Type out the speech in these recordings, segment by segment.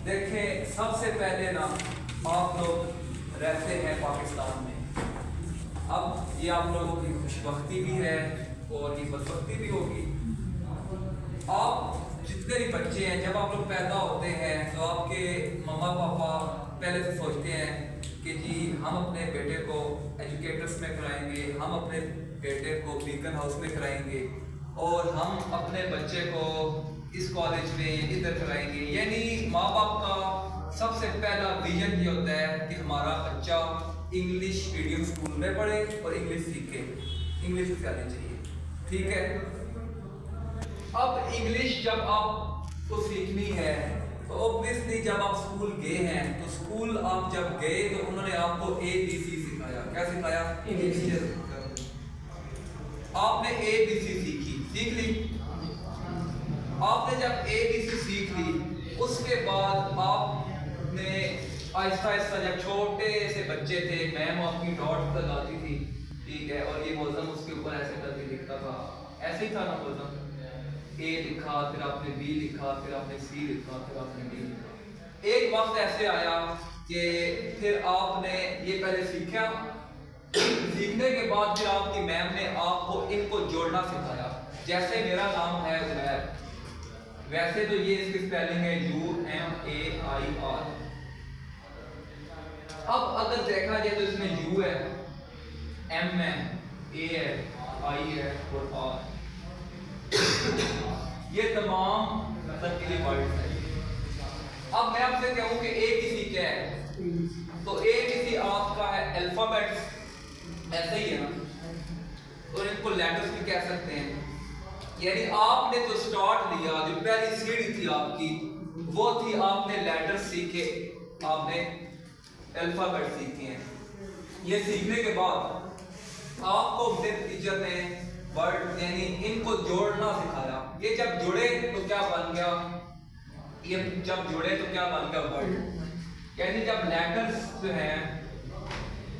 देखें, सबसे पहले ना आप लोग रहते हैं पाकिस्तान में। अब ये आप लोगों की खुशबख्ती भी है और ये बदबख्ती भी होगी। आप जितने भी बच्चे हैं, जब आप लोग पैदा होते हैं तो आपके मम्मा पापा पहले से सोचते हैं कि जी हम अपने बेटे को एजुकेटर्स में कराएंगे, हम अपने बेटे को बीकन हाउस में कराएंगे और हम अपने बच्चे को इस कॉलेज में इधर कराएंगे। यानी माँ बाप का सबसे पहला विजन ये होता है कि हमारा बच्चा इंग्लिश मीडियम स्कूल में पढ़े और इंग्लिश सीखे, इंग्लिश उसे आनी चाहिए। ठीक है, अब इंग्लिश जब आपको सीखनी है तो ऑब्वियसली जब आप स्कूल गए हैं तो स्कूल आप जब गए तो उन्होंने आपको ABC सिखाया। क्या सिखाया? आपने ABC सीख ली। आपने जब ABC सीख ली, उसके बाद आपने आहिस्ता आहिस्ता, जब छोटे से बच्चे थे, मैम आपकी डॉट लगाती थी, ठीक है, और ये मौजम उसके ऊपर ऐसे करके लिखता था, ऐसे ही था ना मौजम। A लिखा, फिर आपने B लिखा, फिर आपने C लिखा, फिर आपने D लिखा। एक वक्त ऐसे आया कि फिर आपने ये पहले सीखा, सीखने के बाद फिर आपकी मैम ने आपको इनको जोड़ना सिखाया। जैसे मेरा नाम है उमैर, वैसे तो ये इसकी स्पेलिंग है UMAIR। अब अगर देखा जाए तो इसमें U है, M है, A है, I है और R। ये तमाम मतलब के लिए वर्ड्स हैं। अब मैं आपसे कहूं कि ABC क्या है, तो ABC आपका है अल्फाबेट्स, ऐसे ही है ना, और इनको लेटर्स भी कह सकते हैं। यानी आपने जो स्टार्ट लिया, जो पहली सीढ़ी थी आपकी, वो थी आपने लेटर सीखे, आपने अल्फाबेट सीखे हैं। ये सीखने के बाद आपको अपने टीचर ने वर्ड यानी इनको जोड़ना सिखाया। ये जब जुड़े तो क्या बन गया, ये जब जुड़े तो क्या बन गया वर्ड। यानी जब लेटर्स जो हैं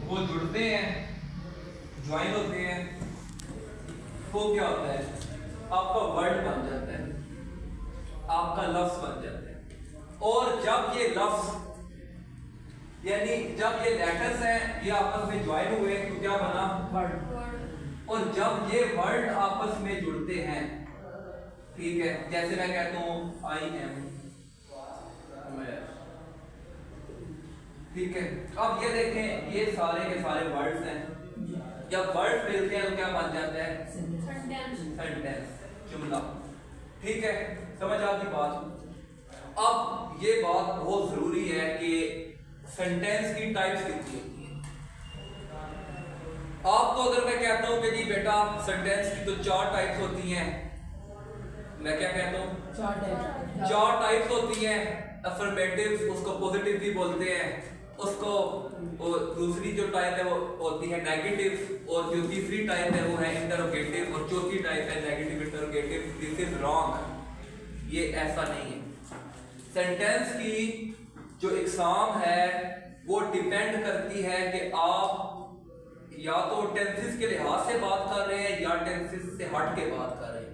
वो जुड़ते हैं, ज्वाइन होते हैं, तो क्या होता है, आपका वर्ड बन जाता है, आपका लफ्ज बन जाता है। और जब ये लफ्ज यानी जब ये लेटर्स हैं ये आपस में ज्वाइन हुए तो क्या बना, वर्ड। और जब ये वर्ड आपस में जुड़ते हैं, ठीक है, जैसे मैं कहता हूँ I am, ठीक है। अब ये देखें, ये सारे के सारे वर्ड्स हैं। जब वर्ड मिलते हैं तो क्या बन जाता है, सेंटेंस, जुमला। ठीक है, समझ आती बात। अब ये बात बहुत जरूरी है कि सेंटेंस की टाइप्स कितनी होती हैं। आपको अगर मैं कहता हूं कि जी बेटा सेंटेंस की तो 4 टाइप्स होती हैं, मैं क्या कहता हूं, 4 टाइप्स होती हैं। अफर्मेटिव, उसको पॉजिटिव भी बोलते हैं, उसको दूसरी जो टाइप है वो होती है नेगेटिव, और जो तीसरी टाइप है वो है इंटरोगेटिव, और चौथी टाइप है negative interrogative. This is wrong, ये ऐसा नहीं है। सेंटेंस की जो इकसाम है वो डिपेंड करती है कि आप या तो टेंसेस के लिहाज से बात कर रहे हैं या टेंसेस से हट के बात कर रहे हैं।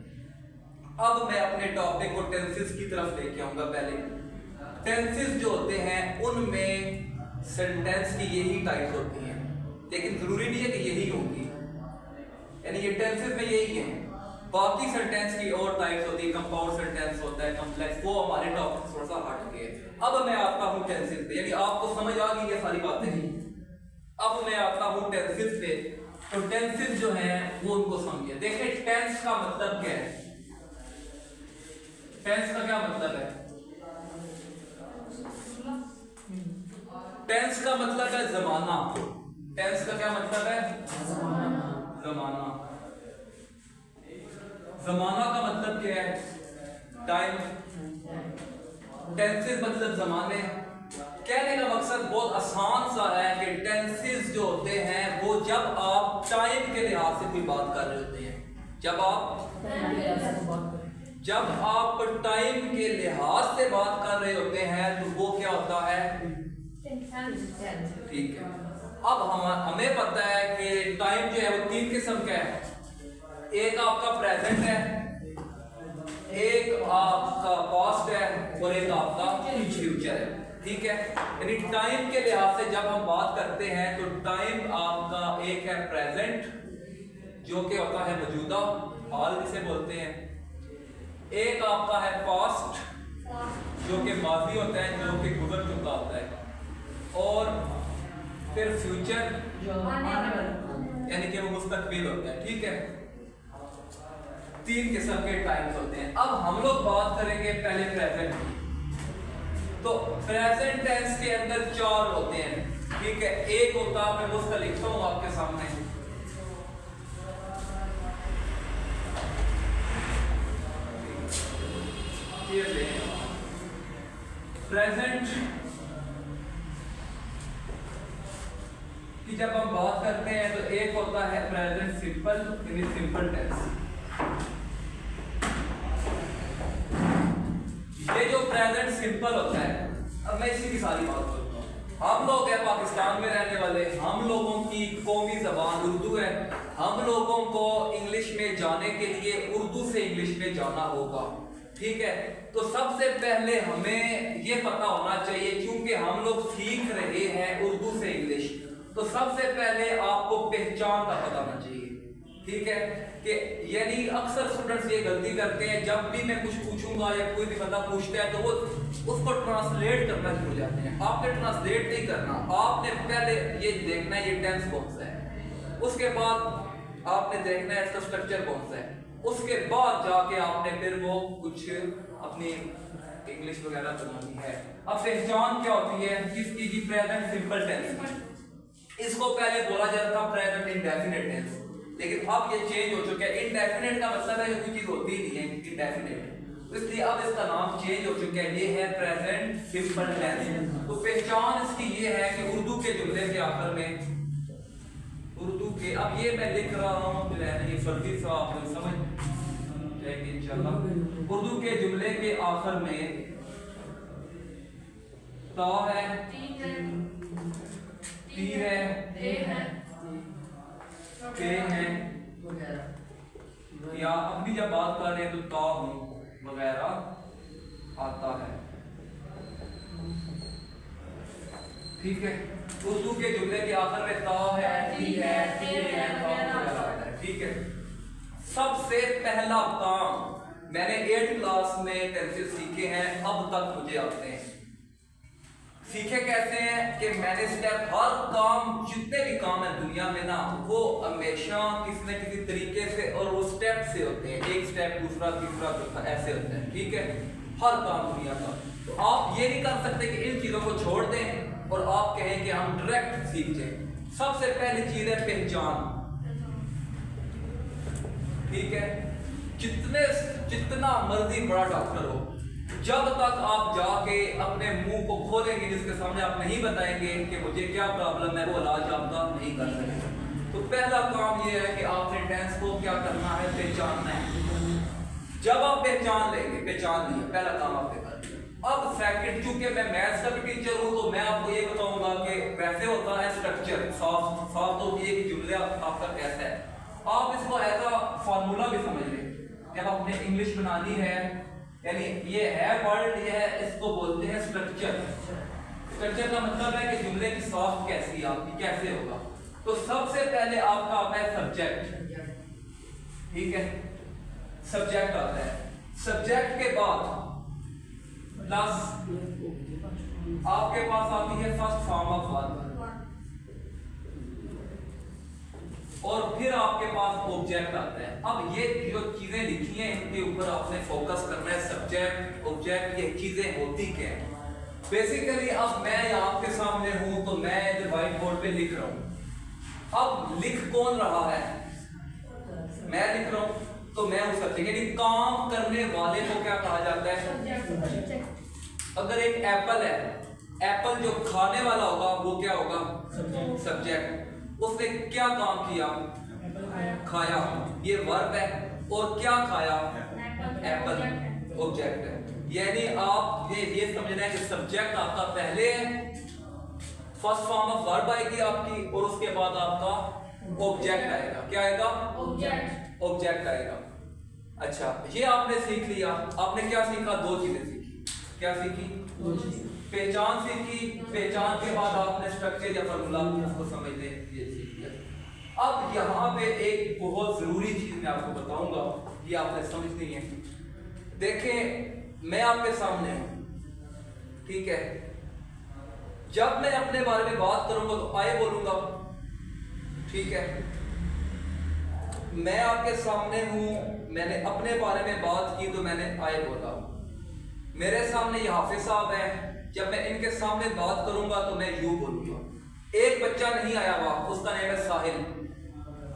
अब मैं अपने टॉपिक को टेंसेस की तरफ लेके आऊंगा। पहले टेंसेस जो होते हैं उनमें सेंटेंस की यही टाइप्स होती हैं, लेकिन जरूरी नहीं है कि यही होगी, यानी ये टेंसेस में यही है। बाकी सेंटेंस की और टाइप्स होती है, कंपाउंड सेंटेंस होता है, कॉम्प्लेक्स, वो हमारे टॉपिक थोड़ा सा हट के। अब मैं आता हूँ टेंसेस पे, यानी आपको समझ आ गई ये सारी बातें। अब मैं आता हूँ टेंसेस पे, तो टेंसेस जो हैं वो उनको समझिए। देखिए टेंस का मतलब क्या है, टेंस का क्या मतलब है, टेंस का मतलब है जमाना। टेंस का क्या मतलब है, जमाना। जमाना का मतलब क्या है, टाइम। टेंसेस मतलब जमाने। कहने का मकसद बहुत आसान सा है कि टेंसेस जो होते हैं वो जब आप टाइम के लिहाज से कोई बात कर रहे होते हैं, जब आप टाइम के लिहाज से बात कर रहे होते हैं तो वो क्या होता है, ठीक है। अब हमें पता है कि टाइम जो है वो 3 किस्म का है। एक आपका प्रेजेंट है, एक आपका पास्ट है और एक आपका फ्यूचर है, ठीक है। यानी टाइम के लिहाज से जब हम बात करते हैं तो टाइम आपका एक है प्रेजेंट, जो कि होता है मौजूदा हाल जिसे बोलते हैं, एक आपका है पास्ट जो कि माजी होता है, जो कि गुजर चुका होता है, और फिर फ्यूचर यानी कि वो मुस्तकबिल होता है, ठीक है। 3 किस्म के टाइम्स होते हैं। अब हम लोग बात करेंगे पहले प्रेजेंट की। तो प्रेजेंट टेंस के अंदर 4 होते हैं, ठीक है। एक होता है, मैं उसका लिखता हूं आपके सामने, प्रेजेंट की जब हम बात करते हैं तो एक होता है प्रेजेंट सिंपल, यानी सिंपल टेंस। ये जो प्रेजेंट सिंपल होता है, अब मैं इसी की सारी बात करता हूँ। हम लोग हैं पाकिस्तान में रहने वाले, हम लोगों की कौमी जबान उर्दू है, हम लोगों को इंग्लिश में जाने के लिए उर्दू से इंग्लिश में जाना होगा, ठीक है। तो सबसे पहले हमें ये पता होना चाहिए, क्योंकि हम लोग सीख रहे हैं उर्दू से इंग्लिश, तो सबसे पहले आपको पहचान का पता होना चाहिए, ठीक है। कि यानी अक्सर स्टूडेंट्स ये गलती करते हैं, जब भी मैं कुछ पूछूंगा या कोई भी बंदा पूछता है तो वो उसको ट्रांसलेट करना शुरू हो जाते हैं। आपने ट्रांसलेट नहीं करना, आपने पहले ये देखना है ये टेंस कौन सा है, उसके बाद आपने देखना है इसका स्ट्रक्चर कौन सा है, उसके बाद जाके आपने फिर वो कुछ अपनी इंग्लिश वगैरह बनानी है। अब पहचान क्या होती है किसकी की? Present simple tense. इसको पहले बोला जाता था प्रेजेंट इंडेफिनिट टेंस, लेकिन अब ये चेंज हो चुका है। इंडेफिनिट का मतलब है कि कोई चीज होती नहीं है इंडेफिनिट, इसलिए अब इसका नाम चेंज हो चुका है, ये है प्रेजेंट सिंपल टेंस। तो पहचान इसकी ये है कि उर्दू के जुमले के आखिर में, उर्दू के, अब ये मैं लिख रहा हूँ जो है ना, ये फर्जी सा आप समझ जाएंगे इंशाल्लाह। उर्दू के जुमले के आखिर में ता है, ती है, पे है, या अभी जब बात कर रहे हैं तो ता हूं वगैरह आता है, ठीक है। उर्दू के जुमले के आखिर में ता है, ती है, ते है, वगैरह आता है, ठीक है। सबसे पहला काम मैंने 8th क्लास में टेंसेस सीखे हैं, अब तक मुझे आते हैं। सीखे कैसे हैं कि मैंने स्टेप, हर काम, जितने भी काम है दुनिया में ना, वो हमेशा किसी न किसी तरीके से और वो स्टेप से होते हैं, एक स्टेप, दूसरा, तीसरा, चौथा, ऐसे होते हैं, ठीक है। हर काम दुनिया का, तो आप ये नहीं कर सकते कि इन चीजों को छोड़ दें और आप कहें कि हम डायरेक्ट सीख जाए। सबसे पहली चीज है पहचान, ठीक है। जितना मर्जी बड़ा डॉक्टर हो, जब तक आप जाके अपने मुंह को खोलेंगे, जिसके सामने आप नहीं बताएंगे कि मुझे क्या प्रॉब्लम है, वो इलाज आपका नहीं कर सकते। तो पहला काम ये है कि आपने टेंस को क्या करना है, पहचानना है। जब आप पहचान लेंगे, पहचान लिया, पहला काम आपने कर लिया। अब सेकंड, चूंकि मैं मैथ्स का भी टीचर हूं तो मैं आपको ये बताऊंगा कि वैसे होता है स्ट्रक्चर, साफ तो ये कि जुमला आपका कैसा है, आप इसको ऐसा फार्मूला भी समझ लें। जब आपने इंग्लिश बनानी है, यानी ये है वर्ड, ये है, इसको बोलते हैं स्ट्रक्चर। स्ट्रक्चर का मतलब है कि जुमले की साफ कैसी आपकी कैसे होगा। तो सबसे पहले आपका आता है सब्जेक्ट, ठीक है, सब्जेक्ट आता है। सब्जेक्ट के बाद प्लस आपके पास आती है फर्स्ट फॉर्म ऑफ वर्ब, और फिर आपके पास ऑब्जेक्ट आता है। अब ये जो चीजें लिखी हैं इनके ऊपर आपने फोकस करना है, सब्जेक्ट, ऑब्जेक्ट, ये चीजें होती क्या है बेसिकली। अब मैं आपके सामने हूं तो मैं इधर व्हाइट बोर्ड पे लिख रहा हूं। अब लिख कौन रहा है? मैं लिख रहा हूं, तो मैं उस सब्जेक्ट, यानी काम करने वाले को क्या कहा जाता है? अगर एक एप्पल है, एप्पल जो खाने वाला होगा वो क्या होगा? सब्जेक्ट। उसने क्या काम किया? खाया, ये वर्ब है, और क्या खाया? एप्पल, ऑब्जेक्ट है। यानी आप ये समझना है कि सब्जेक्ट आपका पहले है, फर्स्ट फॉर्म ऑफ वर्ब आएगी आपकी, और उसके बाद आपका ऑब्जेक्ट आएगा। क्या आएगा? ऑब्जेक्ट आएगा। अच्छा, ये आपने सीख लिया। आपने क्या सीखा? दो चीजें सीखी। क्या सीखी? पहचान सीखी। पहचान के बाद आपने स्ट्रक्चर या फॉर्मूला उसको समझने ये सीख लिया। अब यहाँ पे एक बहुत जरूरी चीज मैं आपको बताऊंगा, ये आपने समझनी है। देखें, मैं आपके सामने हूं, ठीक है? जब मैं अपने बारे में बात करूंगा तो आई बोलूंगा, ठीक है? मैं आपके सामने हूं, मैंने अपने बारे में बात की तो मैंने आई बोला। मेरे सामने ये हाफिज साहब हैं, जब मैं इनके सामने बात करूंगा तो मैं यू बोलूंगा। एक बच्चा नहीं आया हुआ, उसका नाम है साहिल।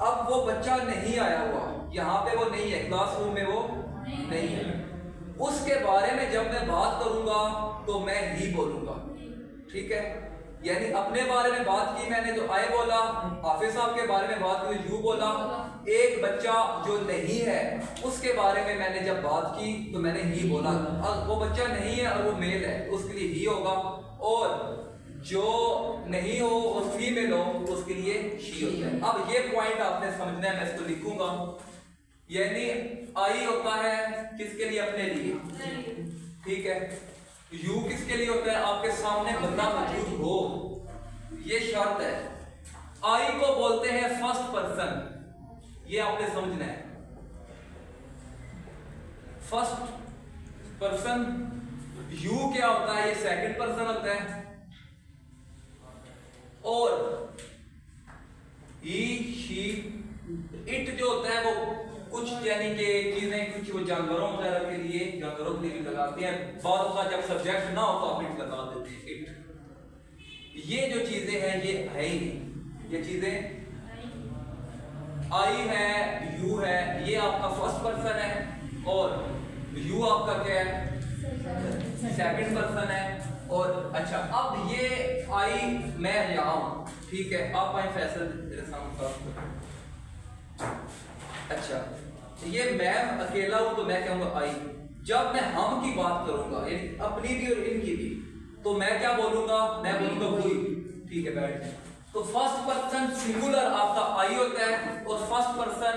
अब वो बच्चा नहीं आया हुआ, यहाँ पे वो नहीं है, क्लासरूम में वो नहीं है, उसके बारे में जब मैं बात करूंगा तो मैं ही बोलूंगा, ठीक है? यानी अपने बारे में बात की मैंने तो आई बोला, हाफिज साहब के बारे में बात की तो यू बोला। एक बच्चा जो नहीं है उसके बारे में मैंने जब बात की तो मैंने ही बोला। अब वो बच्चा नहीं है और वो मेल है, उसके लिए ही होगा, और जो नहीं हो और फीमेल हो उसके लिए शी होता है। अब ये पॉइंट आपने समझना है, मैं इसको लिखूंगा। यानी आई होता है किसके लिए? अपने लिए, ठीक है? यू किसके लिए होता है? आपके सामने बंदा मौजूद हो, ये शर्त है। आई को बोलते हैं फर्स्ट पर्सन, ये आपने समझना है। First person. यू क्या होता है? ये सेकंड पर्सन होता है। और ही, शी, इट जो होता है वो कुछ यानी कि चीजें, कुछ वो जानवरों वगैरह के लिए, जानवरों के लिए भी लगाते हैं। बहुत का जब सब्जेक्ट ना हो तो आप इट लगा देते हैं, इट। ये जो चीजें हैं ये है ही नहीं, ये चीजें आई है, यू है, ये आपका फर्स्ट पर्सन है, और यू आपका क्या है? सेकंड पर्सन है। और अच्छा, अब ये आई मैं यहाँ हूं, ठीक है? आप आए फैसल मेरे सामने। अच्छा, ये मैं अकेला हूं तो मैं कहूंगा आई। जब मैं हम की बात करूंगा, यानी अपनी भी और इनकी भी, तो मैं क्या बोलूंगा? मैं बोलूंगा हुई, ठीक है? बैठ। तो फर्स्ट पर्सन सिंगुलर आपका आई होता है, और फर्स्ट पर्सन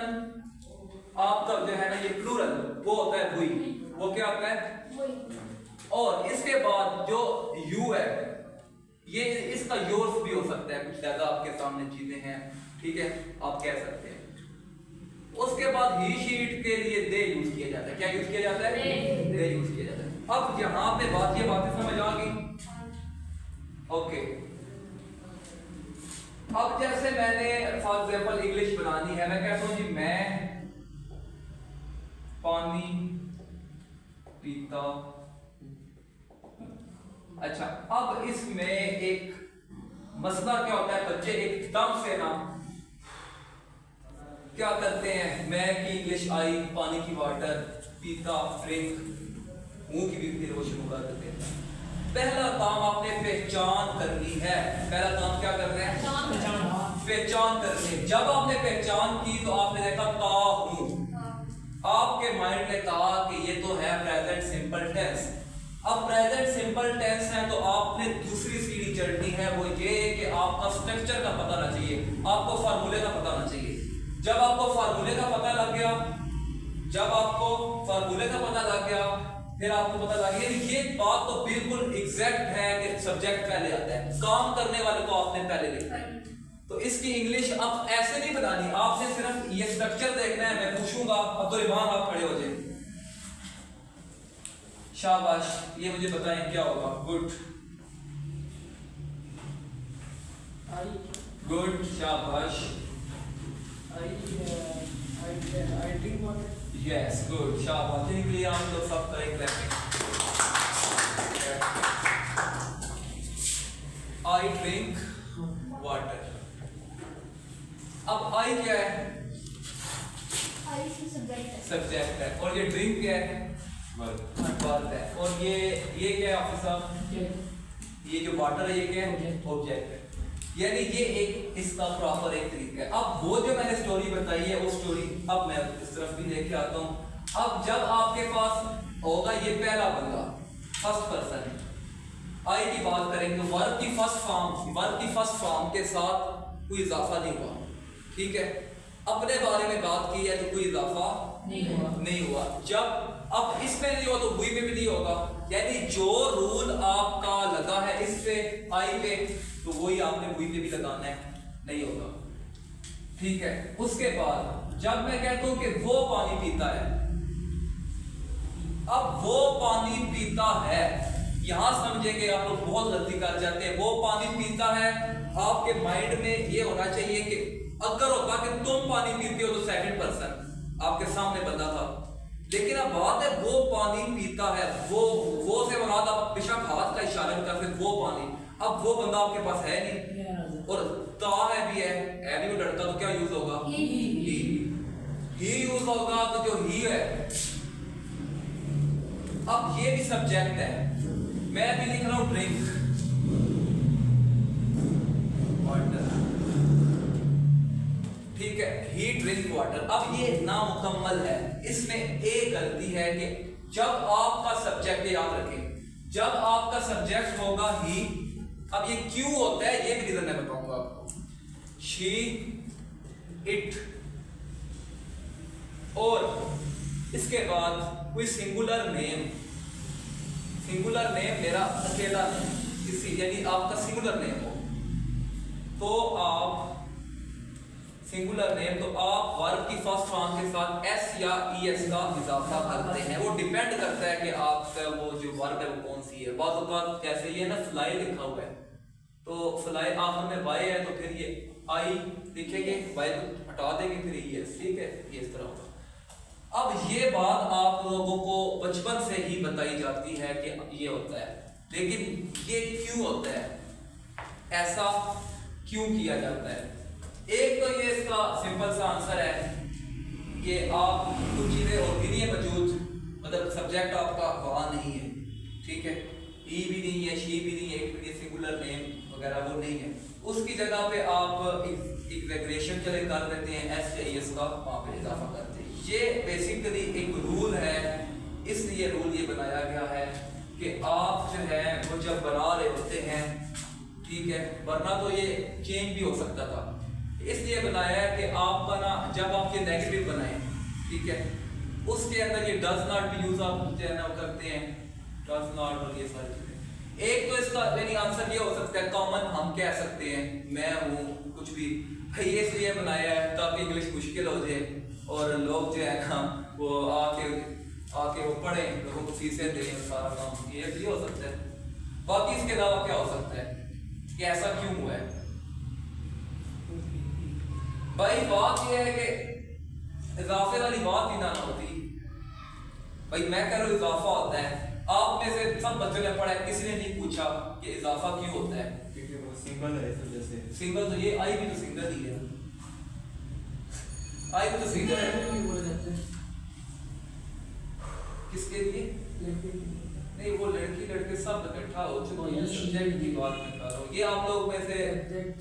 आपका जो है ना ये प्लूरल, वो होता है हुई। वो क्या होता है? और इसके बाद जो यू है, ये इसका योर्स भी हो सकता है, कुछ ज्यादा आपके सामने चीजें हैं, ठीक है? आप कह सकते हैं। उसके बाद ही, शी, इट के लिए दे यूज किया जाता है। क्या यूज किया जाता है? दे यूज किया जाता है। अब यहां पे बात, ये बातें समझ आ गई? ओके। अब जैसे मैंने फॉर एग्जांपल इंग्लिश बनानी है, मैं कहता हूं जी मैं पानी पीता। अच्छा, अब इसमें एक मसला क्या होता है? बच्चे एकदम से ना क्या करते हैं? मैं की इंग्लिश आई, पानी की वाटर, पीता ड्रिंक, मुंह की भी फिर वो शुरू कर देते हैं। पहला काम आपने पहचान करनी है। पहला काम क्या करना है? पहचान करनी है। जब आपने पहचान की तो आपने देखा ता हूं, आपके माइंड ने कहा कि ये तो है प्रेजेंट सिंपल टेंस। अब प्रेजेंट सिंपल टेंस है तो आपने दूसरी सीढ़ी चढ़नी है, वो ये कि आपका स्ट्रक्चर का पता होना चाहिए, आपको फार्मूले का पता होना चाहिए। जब आपको फार्मूले का पता लग गया, जब आपको फार्मूले का पता लग गया, फिर आपको पता लग गया ये बात तो बिल्कुल एग्जैक्ट है कि सब्जेक्ट पहले आता है, काम करने वाले को आपने पहले लिखना है। तो इसकी इंग्लिश अब ऐसे नहीं बनानी, आपने सिर्फ ये स्ट्रक्चर देखना है। मैं पूछूंगा, अब्दुर्रहमान आप खड़े हो जाए, शाबाश, ये मुझे बताएं क्या होगा? गुड, गुड, शाबाश। I drink water. Yes, good, शाबाश। इनके लिए हम लोग सब करें क्लैपिंग। I drink water। अब I क्या है? सब्जेक्ट है। और ये ड्रिंक क्या है? वर्ब है। और ये क्या है ऑफिस साहब? ये जो वाटर है ये क्या है? ऑब्जेक्ट है। यानी ये एक इसका प्रॉपर एक तरीका है। अब वो जो मैंने स्टोरी बताई है वो स्टोरी अब मैं इस तरफ भी लेके आता हूँ। अब जब आपके पास होगा ये पहला बंदा, फर्स्ट पर्सन, आई की बात करेंगे तो वर्ब की फर्स्ट फॉर्म के साथ कोई इजाफा नहीं हुआ, ठीक है? अपने बारे में बात की है तो कोई इजाफा नहीं हुआ। जब अब इसमें नहीं हुआ तो हुई में भी नहीं होगा, यानी जो रूल आपका लगा है इस पे आई पे तो वही आपने हुई पे भी लगाना है, नहीं होगा। ठीक है, उसके बाद जब मैं कहता हूं कि वो पानी पीता है, अब वो पानी पीता है, यहां समझेंगे आप लोग बहुत गलती कर जाते हैं। वो पानी पीता है, आपके माइंड में ये होना चाहिए कि अगर होता कि तुम पानी पीते हो तो सेकंड पर्सन आपके सामने बंदा था, लेकिन अब बात है वो पानी पीता है, वो से मुराद आप बेशक हाथ का इशारा करते वो पानी, अब वो बंदा आपके पास है नहीं और ता है भी है भी वो लड़का, तो क्या यूज होगा? ही यूज होगा, तो जो ही है। अब ये भी सब्जेक्ट है, मैं भी लिख रहा हूं ड्रिंक वाटर, ठीक है, ही ड्रिंक वाटर। अब ये नामुकम्मल है, इसमें एक गलती है कि जब आपका सब्जेक्ट, याद रखें, जब आपका सब्जेक्ट होगा ही, अब ये क्यों होता है ये भी रीजन मैं बताऊंगा आपको। शी, इट, और इसके बाद कोई सिंगुलर नेम मेरा अकेला नेम, किसी यानी आपका सिंगुलर नेम हो तो आप सिंगुलर नेम, तो आप वर्ब की फर्स्ट फॉर्म के साथ एस या ईएस का इजाफा करते हैं। वो डिपेंड करता है कि आपका वो जो वर्ब है वो कौन सी है। बात औक़ात जैसे ये ना फ्लाई लिखा हुआ है, तो फ्लाई आखिर में वाई है, तो फिर ये आई लिखेंगे, वाई को हटा देंगे, फिर ईएस, ठीक है, ये इस तरह होगा। अब ये बात आप लोगों को बचपन से ही बताई जाती है कि ये होता है, लेकिन ये क्यों होता है, ऐसा क्यों किया जाता है? एक तो ये इसका सिंपल सा आंसर है कि आप कुछ चीजें होती नहीं है मौजूद, मतलब सब्जेक्ट आपका वहां नहीं है, ठीक है, ई भी नहीं है, शी भी नहीं है, सिंगुलर नेम वगैरह वो नहीं है, उसकी जगह पे आप एग्जैगरेशन चले कर देते हैं, एस या एस का वहां पे इजाफा करते हैं। ये बेसिकली एक रूल है, इसलिए रूल ये बनाया गया है कि आप जो है वो जब बना रहे होते हैं, ठीक है, वरना तो ये चेंज भी हो सकता था, इसलिए बनाया है कि आपका ना जब आप ये नेगेटिव बनाएं, ठीक है, उसके अंदर ये डज नॉट भी यूज आप जो है ना करते हैं, डज नॉट और ये सारी चीजें। एक तो इसका यानी आंसर ये हो सकता है, कॉमन हम कह सकते हैं मैं हूँ कुछ भी, ये इसलिए बनाया है ताकि इंग्लिश मुश्किल हो जाए और लोग जो है ना वो आके वो पढ़ें, लोगों को फीसें दें, सारा काम, ये भी हो सकता है। बाकी इसके अलावा क्या हो सकता है कि ऐसा क्यों हुआ है? भाई बात यह है कि इजाफे वाली बात ही ना होती, भाई मैं कह रहा हूँ इजाफा होता है, आप में से सब बच्चों ने पढ़ा है, किसी ने नहीं पूछा कि इजाफा क्यों होता है, क्योंकि वो सिंगल है, इस वजह से। सिंगल तो ये आई भी तो सिंगल ही है, आई भी तो सिंगल है, किसके लिए? नहीं, वो लड़की लड़के सब इकट्ठा हो चुके हैं, सब्जेक्ट की बात मैं कर रहा हूँ। ये आप लोग में से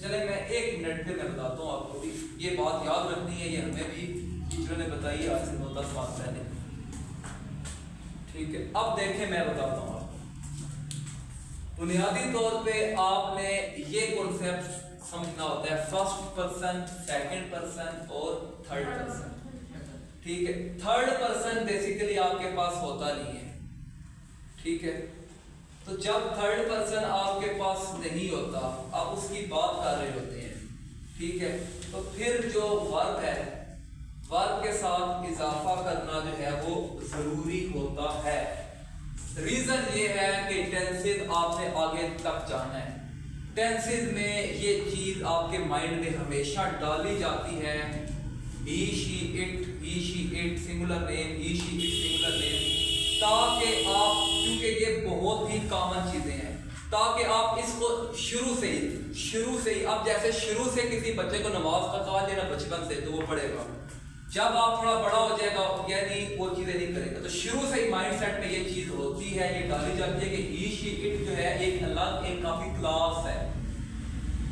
चले मैं 1 मिनट में बताता हूँ आपको भी, ये बात याद रखनी है, ये हमें भी टीचरों ने बताई आज से 9-10 साल पहले, ठीक है। अब देखें मैं बताता हूँ आपको, बुनियादी तौर पे आपने ये कॉन्सेप्ट समझना होता है, फर्स्ट पर्सन, सेकंड पर्सन और थर्ड पर्सन, ठीक है। थर्ड पर्सन बेसिकली आपके पास होता नहीं है, ठीक है, तो जब थर्ड पर्सन आपके पास नहीं होता, आप उसकी बात कर रहे होते हैं, ठीक है, तो फिर जो वर्ब है, वर्ब के साथ इजाफा करना जो है वो जरूरी होता है। रीजन ये है कि टेंसेस आपने आगे तक जाना है, टेंसेस में ये चीज आपके माइंड में हमेशा डाली जाती है, he she it singular name, he she it singular name, ताकि आप, क्योंकि ये बहुत ही कॉमन चीजें हैं, ताकि आप इसको शुरू से ही अब जैसे शुरू से किसी बच्चे को नमाज का कहा जाए ना बचपन से, तो वो पढ़ेगा, जब आप थोड़ा बड़ा हो जाएगा यानी वो चीजें नहीं करेगा, तो शुरू से ही माइंड सेट में ये चीज होती है, ये डाली जाती है कि ही शी इट जो है एक अलग, एक काफी क्लास है,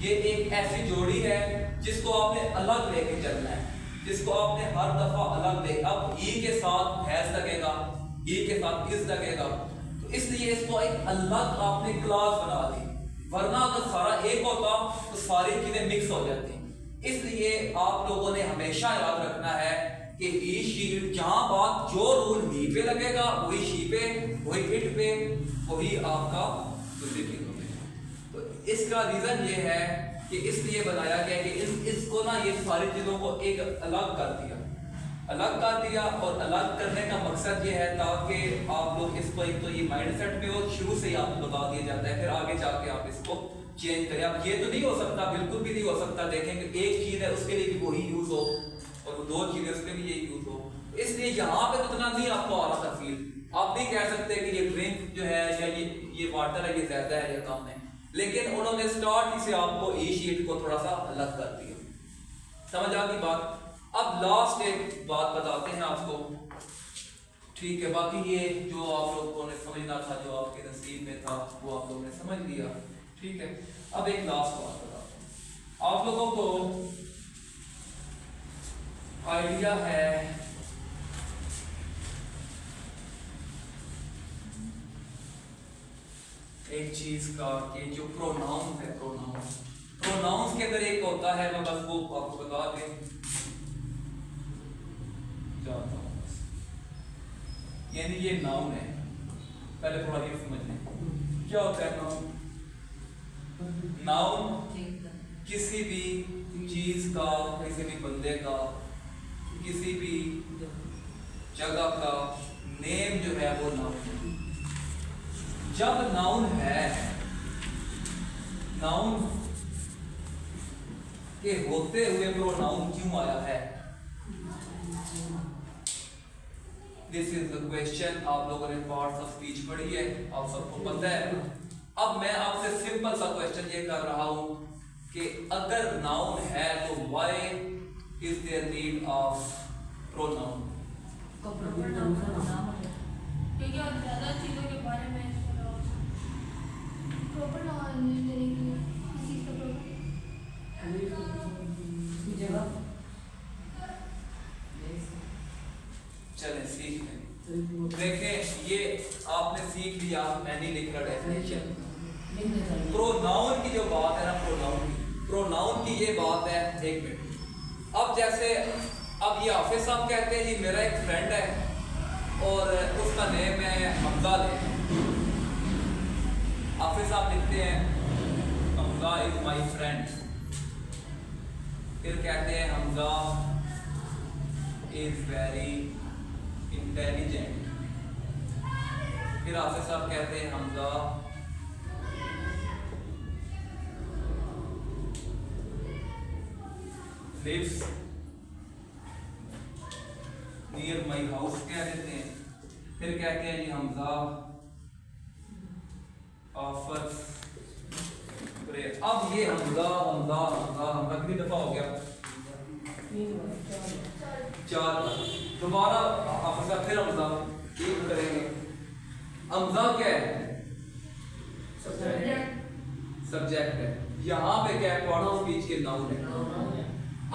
ये एक ऐसी जोड़ी है जिसको आपने अलग लेके चलना है, जिसको आपने हर दफा अलग ले, अब ई के साथ हैज लगेगा, ई के साथ इस लगेगा, तो इसलिए इसको एक अलग आपने क्लास बना दी, वरना अगर सारा एक होता तो सारी चीजें मिक्स हो जाती। इसलिए आप लोगों ने हमेशा याद रखना है कि ही शी इट, जहां बात जो रूल ही पे लगेगा वही शी पे, वही इट पे, वही आपका दूसरी चीजों में। तो इसका रीजन ये है कि इसलिए बनाया गया कि इसको ना ये सारी चीजों को एक अलग कर दिया, और अलग करने का मकसद ये है ताकि आप लोग इसको एक तो ये माइंडसेट में हो, शुरू से ही आपको बता दिया जाता है, फिर आगे जाके आप इसको चेंज करें। अब ये तो नहीं हो सकता, बिल्कुल भी नहीं हो सकता, देखेंगे एक चीज है उसके लिए भी वही यूज हो और वो दो चीजें उसके लिए यही यूज हो। इसलिए यहाँ पे तो इतना नहीं आपको आ रहा था फील, आप नहीं कह सकते कि ये ड्रिंक जो है या ये वाटर है ये ज्यादा है या कम है, लेकिन उन्होंने स्टार्ट ही से आपको ई शीट को थोड़ा सा अलग कर दिया। समझ आ गई बात। अब लास्ट एक बात बताते हैं आपको, ठीक है, बाकी ये जो आप लोगों ने समझना था, जो आपके नसीब में था, वो आप लोगों ने समझ लिया, ठीक है। अब एक लास्ट बात बताते हैं आप लोगों को, आइडिया है एक चीज का कि जो प्रोनाउंस है, प्रोनाउंस के अंदर एक होता है, मैं बस वो आपको बता दें जाता हूं, यानी ये नाउन है, पहले थोड़ा ये समझ लें क्या होता है नाउन। नाउन किसी भी चीज का, किसी भी बंदे का, किसी भी जगह का नेम जो है वो नाउन है। जब नाउन है, नाउन के होते हुए प्रोनाउन क्यों आया है, दिस इज द क्वेश्चन। आप लोगों ने पार्ट्स ऑफ स्पीच पढ़ी है, आप सबको पता है। अब मैं आपसे सिंपल सा क्वेश्चन ये कर रहा हूं कि अगर नाउन है तो why is there need of pronoun. क्योंकि और ज्यादा चीजों के बारे में प्रॉपर नाउन करेंगे किसी का प्रॉपर चलें सीख लें। देखें ये आपने सीख लिया, मैंने लिख रहा डेफिनेशन। प्रोनाउन की जो बात है ना, प्रोनाउन की ये बात है, एक मिनट। अब जैसे अब ये हाफिज साहब कहते हैं जी मेरा एक फ्रेंड है और उसका नेम है हमजा। हाफिज साहब लिखते हैं हमजा इज माय फ्रेंड, फिर कहते हैं हमजा इज वेरी इंटेलिजेंट, फिर हाफिज साहब कहते हैं Hamza lives near my house कह देते हैं, फिर कहते हैं जी हमजा ऑफर्स प्रेयर। अब ये हमजा हमजा हमजा हमजा कितनी दफा हो गया, 4 बार। दोबारा हाफिज साहब फिर हमजा एक करेंगे। हमजा क्या है, सब्जेक्ट है, यहाँ पे क्या है, पार्ट ऑफ स्पीच के नाउन है।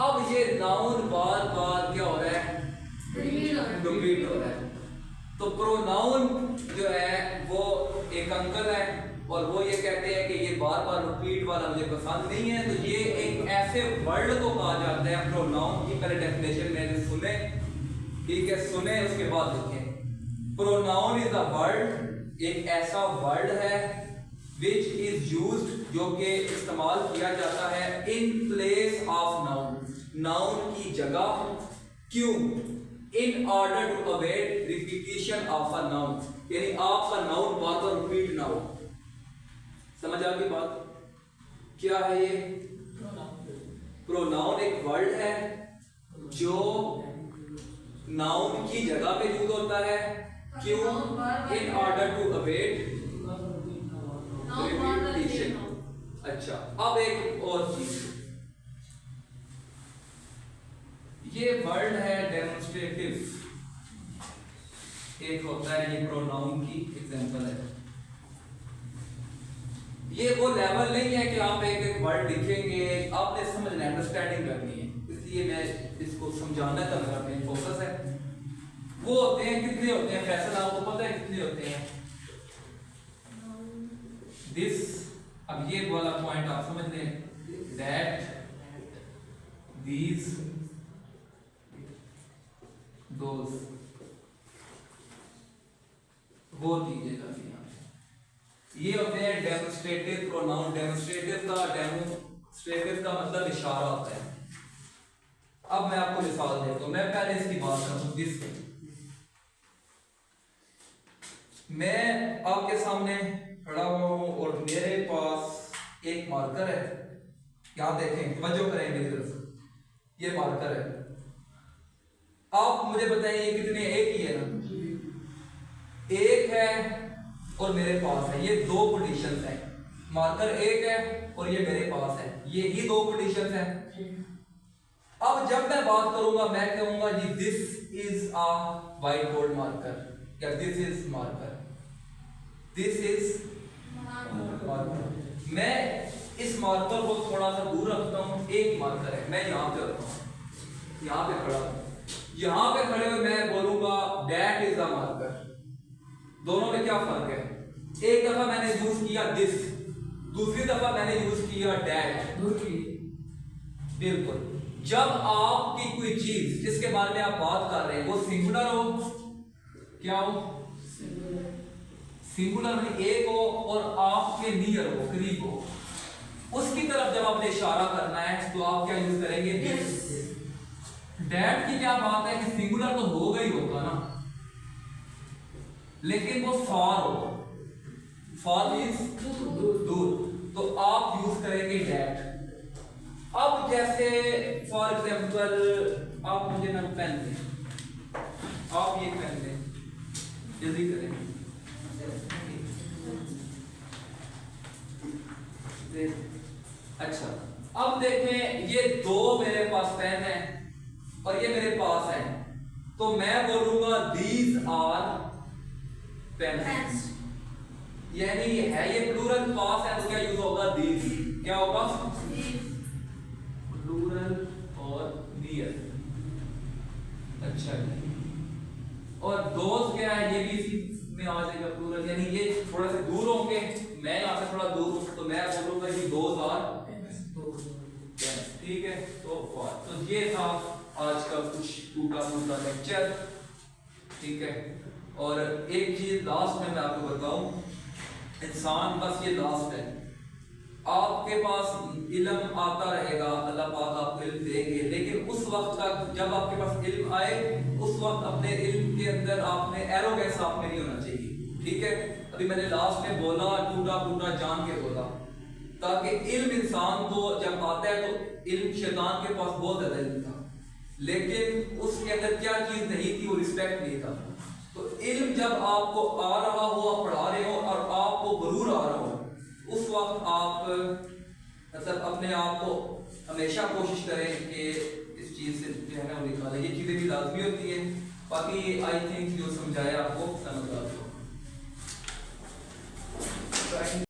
अब ये नाउन बार बार क्या हो रहा है, रिपीट हो रहा है। तो प्रोनाउन जो है वो एक अंकल है और वो ये कहते हैं कि ये बार बार रिपीट वाला मुझे पसंद नहीं है, तो ये एक ऐसे वर्ड को कहा जाता है प्रोनाउन की। पहले डेफिनेशन मैंने सुने, ठीक है, सुने उसके बाद लिखें। प्रोनाउन इज अ वर्ड, एक ऐसा वर्ड है विच इज यूज्ड, जो कि इस्तेमाल किया जाता है in place of noun, noun की जगह। क्यों, in order to avoid repetition of a noun, यानी आपका नाउन बार बार रिपीट ना हो। समझ आ गई बात, क्या है ये प्रोनाउन? एक वर्ड है जो नाउन की जगह पे यूज होता है। क्यों, in order to avoid repetition. अच्छा, अब एक और चीज, ये वर्ड है डेमोन्स्ट्रेटिव, एक होता है ये प्रोनाउन की एग्जांपल है। ये वो लेवल नहीं है कि आप एक एक वर्ड लिखेंगे, आपने समझना, अंडरस्टैंडिंग करनी है, इसलिए मैं इसको समझाना का मेरा मेन फोकस है। वो होते हैं, कितने होते हैं फैसल, आपको पता है कितने होते हैं? दिस, अब ये वाला पॉइंट आप समझ लें, दैट, दीज, दोज वो कीजिएगा यहाँ पे। ये होते हैं डेमोन्स्ट्रेटिव प्रोनाउन। डेमोन्स्ट्रेटिव का मतलब इशारा होता है। अब मैं आपको मिसाल देता हूं। मैं पहले इसकी बात करूं दिस की। मैं आपके सामने खड़ा हुआ हूं और मेरे पास एक मार्कर है। यहां देखें, तवज्जो करें मेरी तरफ। ये मार्कर है। आप मुझे बताइए ये कितने? एक ही है ना? एक है और मेरे पास है। ये दो पोजीशंस हैं। मार्कर एक है और ये मेरे पास है। ये ही दो पोजीशंस हैं। अब जब मैं बात करूंगा मैं कहूंगा जी this is a white board marker या this is marker, this is marker. मैं इस मार्कर को थोड़ा सा दूर रखता हूं। एक मार्कर है, मैं यहां पे रखता हूं, यहां पे खड़ा हूं। यहां पे खड़े हुए मैं बोलूंगा दैट इज अ मार्कर। दोनों में क्या फर्क है? एक दफा मैंने यूज किया दिस, दूसरी दफा मैंने यूज किया दैट। बिल्कुल। जब आपकी कोई चीज जिसके बारे में आप बात कर रहे हैं वो सिंगुलर हो, क्या हो? सिंगुलर में एक हो और आपके नियर हो, करीब हो, उसकी तरफ जब आपने इशारा करना है तो आप क्या यूज करेंगे? दिस। दैट की क्या बात है कि सिंगुलर तो होगा ही होगा ना, लेकिन वो फार होगा। फार मींस दूर, तो आप यूज करेंगे दैट। अब जैसे फॉर एग्जांपल आप मुझे ना पेन दें, आप ये पेन दें, जल्दी करें। अच्छा, अब देखें ये दो मेरे पास पेन है और ये मेरे पास है, तो मैं बोलूंगा दीज आर पेन्स। यानी है ये प्लूरल, पास है तो क्या यूज होगा? दीज। क्या होगा? प्लूरल और नियर। अच्छा, और दोस्त क्या है? ये भी इसी में आ जाएगा प्लूरल, यानी ये थोड़ा से दूर होंगे, मैं यहाँ से थोड़ा दूर हूँ, तो मैं बोलूंगा कि दोज आर। ठीक है, तो ये था आज का कुछ टूटा फूटा लेक्चर। ठीक है, और एक चीज लास्ट में मैं आपको बताऊं, इंसान बस ये लास्ट है, आपके पास इल्म आता रहेगा, अल्लाह पाक आपको इल्म देंगे, लेकिन उस वक्त तक जब आपके पास इल्म आए उस वक्त अपने इल्म के अंदर आपने एरोगेंस आप में नहीं होना चाहिए। ठीक है, अभी मैंने लास्ट में बोला टूटा फूटा जान के बोला, ताकि इल्म इंसान को जब आता है तो इल्म शैतान के पास बहुत ज्यादा इल्म था, लेकिन उसके अंदर क्या चीज नहीं थी? वो रिस्पेक्ट नहीं था। तो इल्म जब आपको आ रहा हो, आप पढ़ा रहे हो और आपको गुरूर आ रहा हो, उस वक्त आप मतलब अपने आप को हमेशा कोशिश करें कि इस चीज से जो है ना निकालें। ये चीजें भी लाजमी होती है। बाकी आई थिंक जो समझाया आपको समझ आ गया।